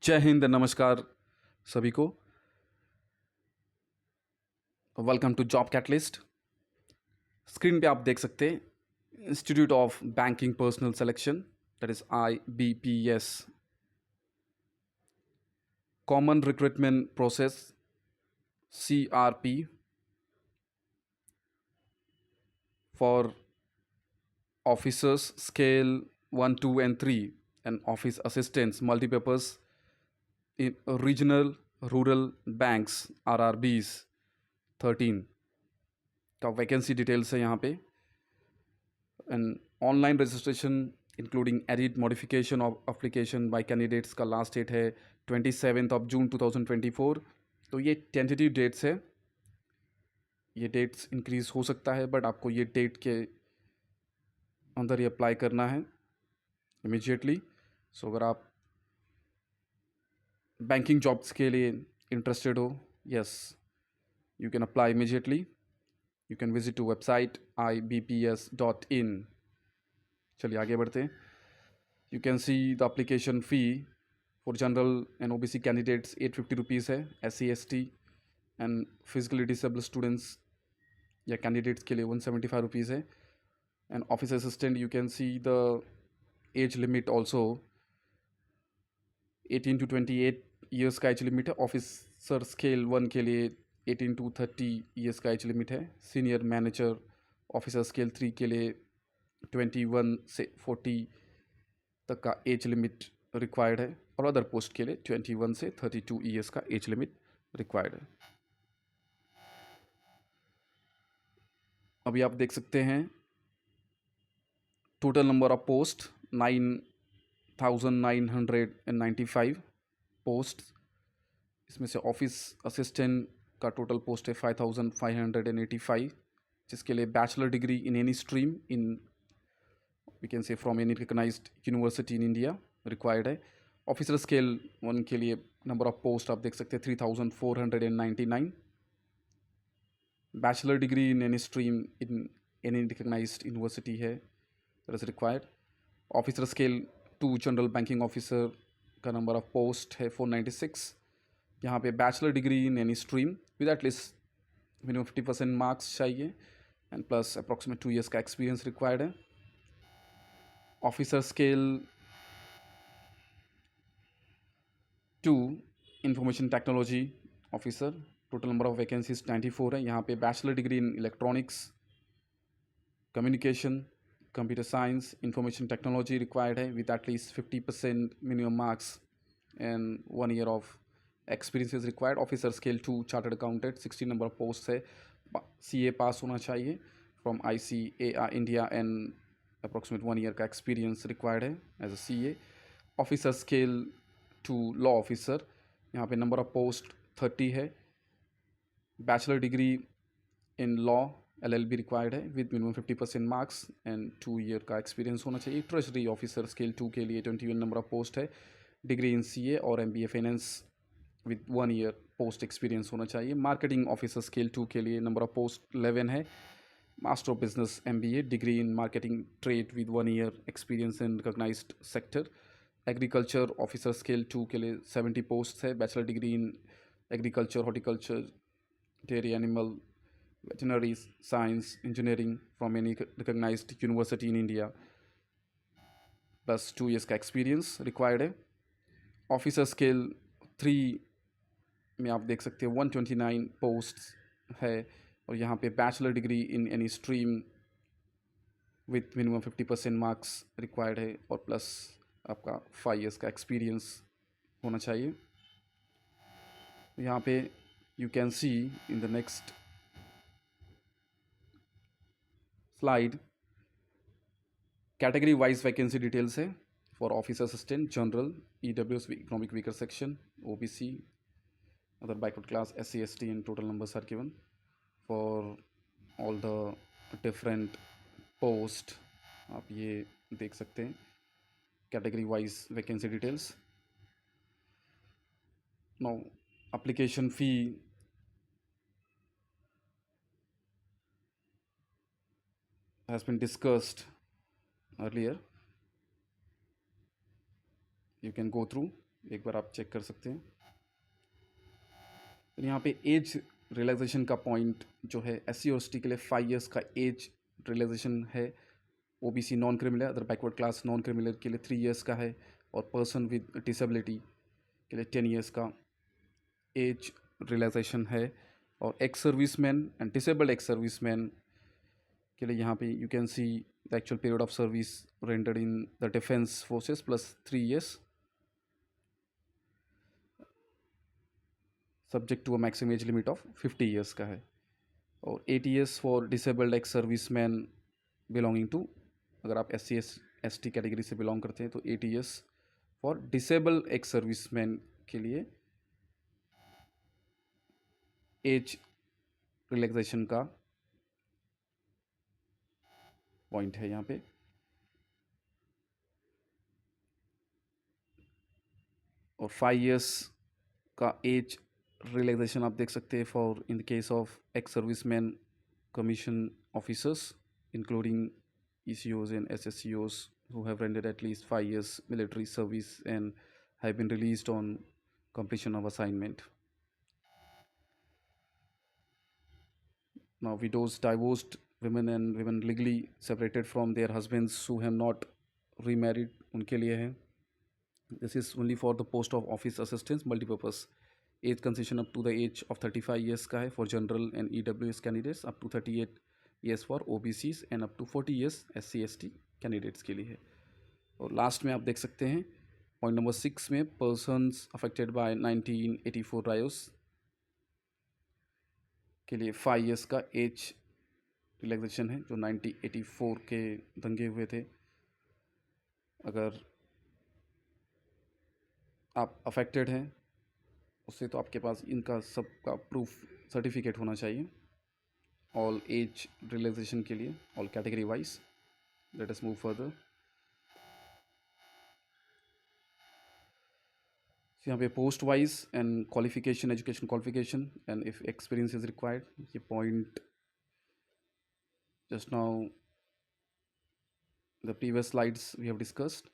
जय हिंद, नमस्कार सभी को। Welcome to job catalyst. Screen पे आप देख सकते हैं institute of banking personnel selection, that is IBPS, common recruitment process CRP for officers scale 1, 2 and 3 and office assistants multipurpose in regional rural banks RRBs 13 का वैकेंसी डिटेल्स है यहाँ पे। And online registration including edit modification of application by candidates का last date है 27 जून 2024। तो ये tentative dates है, ये डेट्स इंक्रीज़ हो सकता है, बट आपको ये डेट के अंदर ही अप्लाई करना है इमीडिएटली। सो अगर आप बैंकिंग जॉब्स के लिए इंटरेस्टेड हो, yes, you can apply immediately. You can visit to website IBPS.in। चलिए आगे बढ़ते हैं। You can see the application fee for general and OBC candidates 850 rupees है। SC ST and physically disable students या candidates के लिए 175 rupees है। And office assistant you can see the age limit also 18 to 28 years का age limit है। Officer scale 1 के लिए 18 to 30 years का एज लिमिट है। सीनियर मैनेजर ऑफिसर स्केल 3 के लिए 21 से 40 तक का एज लिमिट रिक्वायर्ड है, और अदर पोस्ट के लिए 21 से 32 ईयर्स का एज लिमिट रिक्वायर्ड है। अभी आप देख सकते हैं total number of post 9,995 post. इसमें से ऑफिस असिस्टेंट का टोटल पोस्ट है 5,585, जिसके लिए bachelor degree in any stream in we can say from any recognised university in India required है। ऑफिसर स्केल 1 के लिए नंबर ऑफ पोस्ट आप देख सकते हैं 3,499। Bachelor degree in any stream in any recognised university है, that is required. Officer scale 2 general banking officer का number of post है 496। यहाँ पे bachelor degree in any stream with at least minimum 50% marks चाहिए एंड प्लस अप्रॉक्सीमेट 2 ईयर्स का experience required है। Officer scale 2 information technology officer, total number of vacancies 94 है। यहाँ पे bachelor degree in electronics, communication, computer science, information technology required है with at least 50% minimum marks and 1 year of experience is required. Officer scale 2 chartered accountant 60 number of post है। CA pass होना चाहिए from ICAI India and approximate 1 year का experience required है as a CA। Officer scale 2 law officer, यहाँ पे number of post 30 है। Bachelor degree in law LLB required है with minimum 50% marks and 2 year का experience होना चाहिए। ट्रेजरी ऑफिसर स्केल 2 के लिए 21 नंबर ऑफ पोस्ट है। डिग्री इन CA और MBA finance with 1 year post experience होना चाहिए। मार्केटिंग ऑफिसर स्केल 2 के लिए नंबर ऑफ पोस्ट 11 है। Master of business MBA, degree in marketing trade with 1 year experience in recognised sector. Agriculture officer scale 2 के लिए 70 post है। Bachelor degree in agriculture, horticulture, dairy animal, veterinary science, engineering from any recognized university in India, plus 2 years का experience required है। Officer scale 3 में आप देख सकते हैं 129 पोस्ट है, और यहाँ पे bachelor degree in any stream with minimum 50% marks required है, और प्लस आपका 5 ईयर्स का एक्सपीरियंस होना चाहिए। यहाँ पे you can see in the next slide category wise vacancy details है for office assistant general, EWS economic weaker section, OBC, other backward class, SC ST and total numbers are given for all the different post. आप ये देख सकते हैं category wise vacancy details. Now application fee has been discussed earlier, you can go through एक बार आप check कर सकते हैं। तो यहाँ पे एज रियलाइजेशन का पॉइंट जो है SC और ST के लिए 5 ईयर्स का एज रियलाइजेशन है। OBC non criminal, other backward class non criminal के लिए 3 ईयर्स का है, और पर्सन विद डिसेबिलिटी के लिए 10 ईयर्स का एज रियलाइजेशन है। और ex serviceman and disabled ex serviceman के लिए यहाँ पे you can see the actual period of service rendered in the defence forces plus 3 years subject to a maximum age limit of 50 years का है। और 8 years for disabled ex serviceman belonging to, अगर आप SC/ST category से belong करते हैं तो 8 years for disabled ex serviceman के लिए एज रिलैक्सेशन का पॉइंट है यहाँ पे। और 5 ईयर्स का एज रिलैक्सेशन आप देख सकते हैं for in the case of ex serviceman commission officers including ECOs and SSCOs who have rendered at least 5 years military service and have been released on completion of assignment. Now widows, divorced women and women legally separated from their husbands who have not remarried, उनके लिए है। This is only for the post of office assistants multipurpose. Age concession up to the age of 35 years का है for general and EWS candidates, up to 38 years for OBCs and up to 40 years SC/ST candidates के लिए है। और last में आप देख सकते हैं पॉइंट नंबर 6 में पर्सन्स अफेक्टेड बाय 1984 रायोस के लिए 5 ईयर्स का एज रिलैक्सेशन है, जो 1984 के दंगे हुए थे। अगर आप अफेक्टेड हैं उससे, तो आपके पास इनका सबका प्रूफ सर्टिफिकेट होना चाहिए ऑल एज रिलैक्सेशन के लिए, all category wise. Let us move further. यहाँ पे post wise and qualification, education qualification and if experience is required, ये point just now the previous slides we have discussed.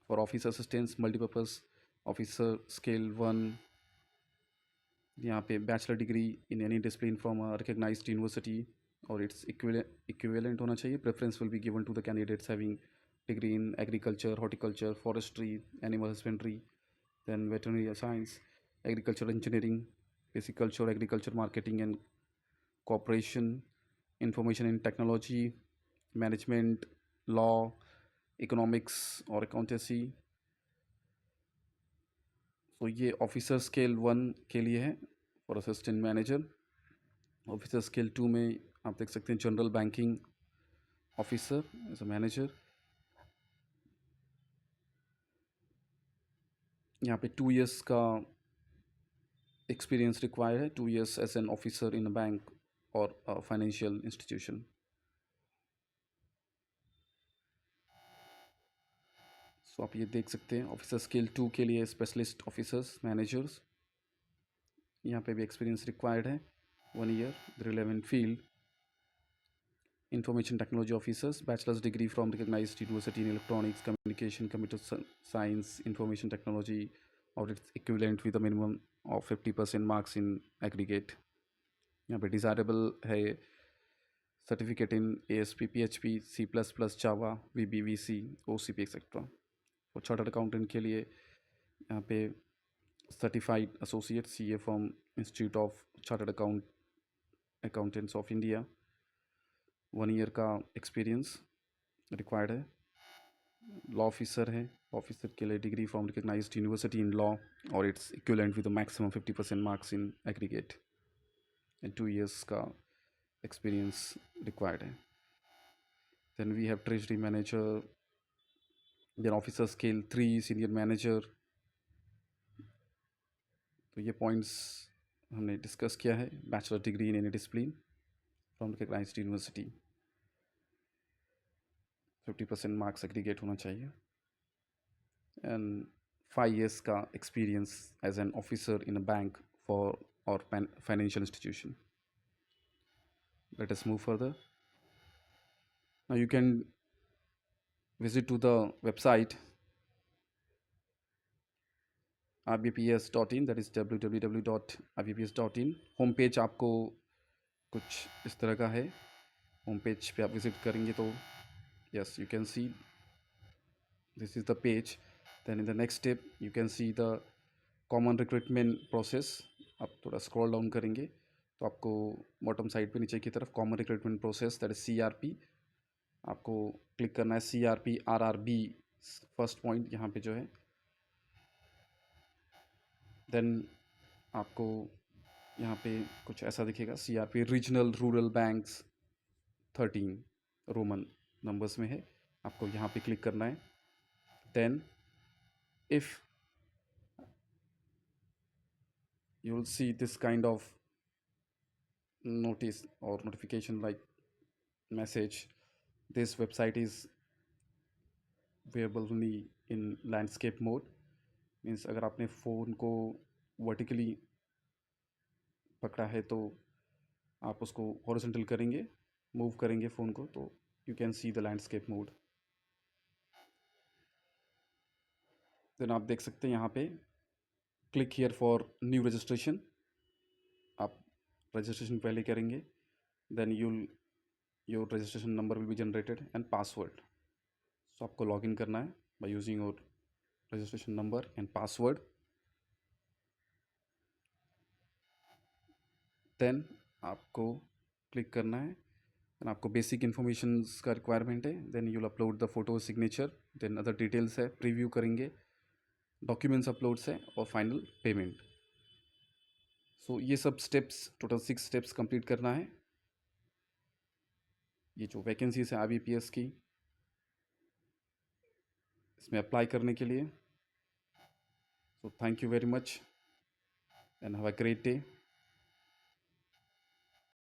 For office assistants multipurpose officer scale 1, यहाँ पे bachelor degree in any discipline from a recognised university और its equivalent होना चाहिए। Preference will be given to the candidates having degree in agriculture, horticulture, forestry, animal husbandry, then veterinary science, agricultural engineering, basic culture, agriculture marketing and cooperation, information in technology, management, law, economics और accountancy। तो ये officer scale 1 के लिए है for assistant manager. Officer scale 2 में आप देख सकते हैं general banking officer as a manager. यहाँ पे 2 ईयर्स का एक्सपीरियंस रिक्वायर्ड है, 2 years as an officer in a bank और फाइनेंशियल इंस्टीट्यूशन। सो आप ये देख सकते हैं ऑफिसर स्केल 2 के लिए स्पेशलिस्ट ऑफिसर्स मैनेजर्स, यहाँ पे भी एक्सपीरियंस रिक्वायर्ड है 1 year relevant field. Information technology officers, bachelor's degree from recognized university in electronics, communication, computer science, information technology, or its equivalent with a minimum of 50% marks in aggregate. यहाँ पे desirable है certificate in ASP, PHP, C++, Java, VB, VC, OCP etcetera. और chartered accountant के लिए यहाँ पे certified associate CA from institute of chartered accountants of India, 1 year का experience required है। लॉ ऑफिसर है, ऑफिसर के लिए degree from recognised university in law और its equivalent with maximum 50% marks in aggregate and 2 years का experience required है। Then we have treasury manager, then officer scale 3 senior manager. तो ये points हमने discuss किया है। Bachelor degree in any discipline from recognised university, 50% marks aggregate होना चाहिए, and 5 years का experience as an officer in a bank for or financial institution. Let us move further. Now you can visit to the website IBPS.in, that is www.ibps.in। Home page आपको कुछ इस तरह का है। Home page पे आप visit करेंगे तो yes you can C this is the page। then in the next step you can see the common recruitment process। आप थोड़ा स्क्रॉल डाउन करेंगे तो आपको बॉटम साइड पे नीचे की तरफ common recruitment process that is CRP आपको क्लिक करना है। CRP RRB फर्स्ट पॉइंट यहाँ पे जो है। देन आपको यहाँ पे कुछ ऐसा दिखेगा CRP regional rural banks 13 Roman numbers में है। आपको यहाँ पे क्लिक करना है। Then if you will see this kind of notice or notification like message, this website is viewable only in landscape mode। Means अगर आपने फ़ोन को वर्टिकली पकड़ा है तो आप उसको हॉरिजॉन्टल करेंगे, मूव करेंगे फ़ोन को तो you can see the landscape mode. Then आप देख सकते हैं यहाँ पे click here for new registration. आप रजिस्ट्रेशन पहले करेंगे then your registration number will be generated and password. So आपको लॉगिन करना है by using your registration number and password. Then आपको क्लिक करना है। देन आपको बेसिक इन्फॉर्मेशन का रिक्वायरमेंट है। Then you'll upload the photo signature. Then other details है, प्रीव्यू करेंगे, डॉक्यूमेंट्स अपलोड्स है और फाइनल पेमेंट। सो ये सब स्टेप्स टोटल 6 स्टेप्स कंप्लीट करना है। ये जो वैकेंसीज है IBPS की इसमें अप्लाई करने के लिए। So thank you very much and have a great day.